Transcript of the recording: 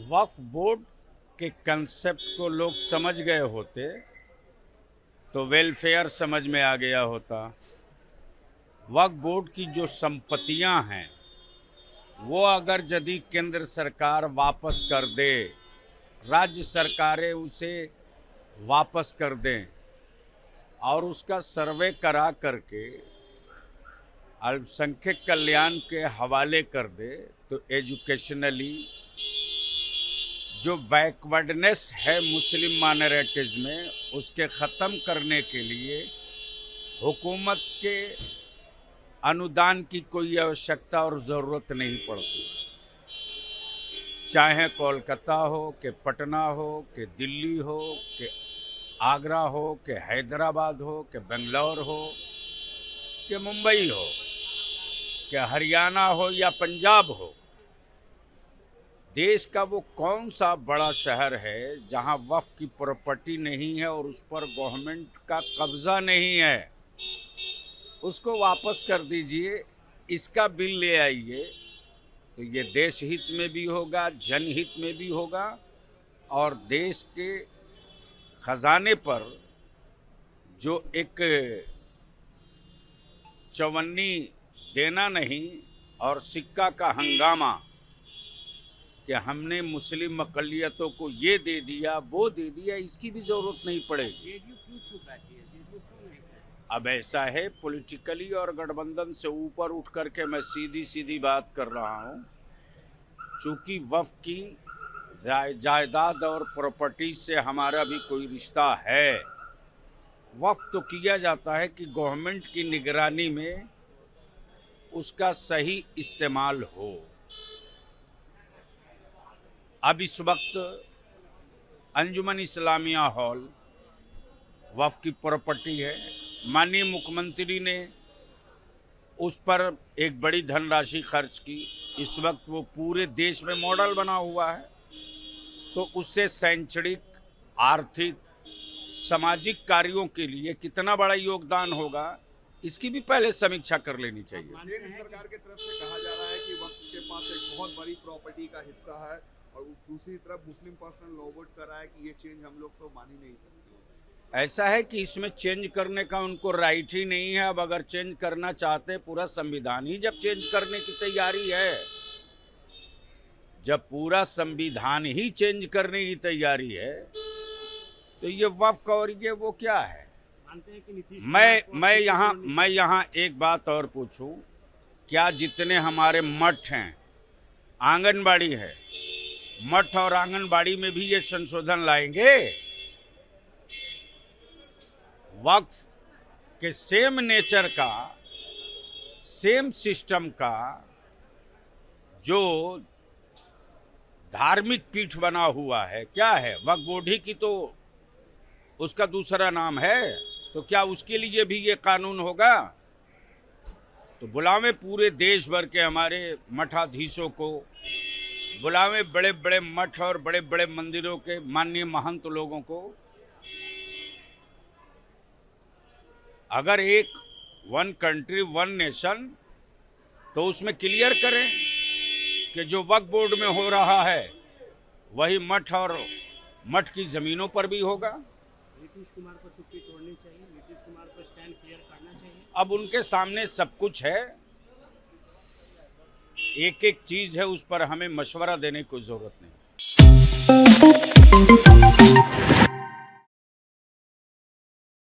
वक्फ board के concept को लोग समझ गए होते तो वेलफेयर समझ में आ गया होता। वक्फ बोर्ड की जो संपत्तियां हैं वो अगर यदि केंद्र सरकार वापस कर दे, राज्य सरकारें उसे वापस कर दें और उसका सर्वे करा करके अल्पसंख्यक कल्याण के हवाले कर दे तो एजुकेशनली जो बैकवर्डनेस है मुस्लिम माइनॉरिटीज़ में, उसके ख़त्म करने के लिए हुकूमत के अनुदान की कोई आवश्यकता और ज़रूरत नहीं पड़ती। चाहे कोलकाता हो कि पटना हो कि दिल्ली हो कि आगरा हो कि हैदराबाद हो कि बेंगलोर हो कि मुंबई हो कि हरियाणा हो या पंजाब हो, देश का वो कौन सा बड़ा शहर है जहां वक्फ की प्रॉपर्टी नहीं है और उस पर गवर्नमेंट का कब्जा नहीं है, उसको वापस कर दीजिए, इसका बिल ले आइए, तो ये देश हित में भी होगा, जनहित में भी होगा और देश के खजाने पर जो एक चवन्नी देना नहीं और सिक्का का हंगामा कि हमने मुस्लिम अक़लियतों को ये दे दिया वो दे दिया, इसकी भी ज़रूरत नहीं पड़ेगी। अब ऐसा है, पॉलिटिकली और गठबंधन से ऊपर उठ करके मैं सीधी सीधी बात कर रहा हूँ। चूँकि वक्फ की जायदाद और प्रॉपर्टीज से हमारा भी कोई रिश्ता है, वक्फ तो किया जाता है कि गवर्नमेंट की निगरानी में उसका सही इस्तेमाल हो। अब इस वक्त अंजुमन इस्लामिया हॉल वक्फ की प्रॉपर्टी है। माननीय मुख्यमंत्री ने उस पर एक बड़ी धनराशि खर्च की। इस वक्त वो पूरे देश में मॉडल बना हुआ है, तो उससे शैक्षणिक, आर्थिक, सामाजिक कार्यों के लिए कितना बड़ा योगदान होगा, इसकी भी पहले समीक्षा कर लेनी चाहिए। केंद्र सरकार की तरफ से कहा जा रहा है कि वक्फ के पास एक बहुत बड़ी प्रॉपर्टी का हिस्सा है और दूसरी तरफ मुस्लिम पर्सनल लॉ बोर्ड कर रहा है कि ये चेंज हम लोग तो मान ही नहीं सकते। ऐसा है कि इसमें चेंज करने का उनको राइट ही नहीं है। अब अगर चेंज करना चाहते, पूरा संविधान ही जब चेंज करने की तैयारी है, जब पूरा संविधान ही चेंज करने की तैयारी है, तो ये वक्फ और ये वो क्या है। मैं यहाँ एक बात और पूछूं, क्या जितने हमारे मठ हैं, आंगनबाड़ी है, मठ और आंगनबाड़ी में भी ये संशोधन लाएंगे? वक्फ के सेम नेचर का, सेम सिस्टम का जो धार्मिक पीठ बना हुआ है, क्या है वक्फ बोर्ड ही की तो उसका दूसरा नाम है, तो क्या उसके लिए भी ये कानून होगा? तो बुलावे पूरे देश भर के हमारे मठाधीशों को, बुलावे बड़े बड़े मठ और बड़े बड़े मंदिरों के माननीय महंत लोगों को। अगर एक वन कंट्री वन नेशन, तो उसमें क्लियर करें कि जो वक्फ बोर्ड में हो रहा है वही मठ और मठ की जमीनों पर भी होगा। नीतीश कुमार को चुप्पी तोड़नी चाहिए, नीतीश कुमार को स्टैंड क्लियर करना चाहिए। अब उनके सामने सब कुछ है, एक एक चीज है, उस पर हमें मशवरा देने की कोई जरूरत नहीं।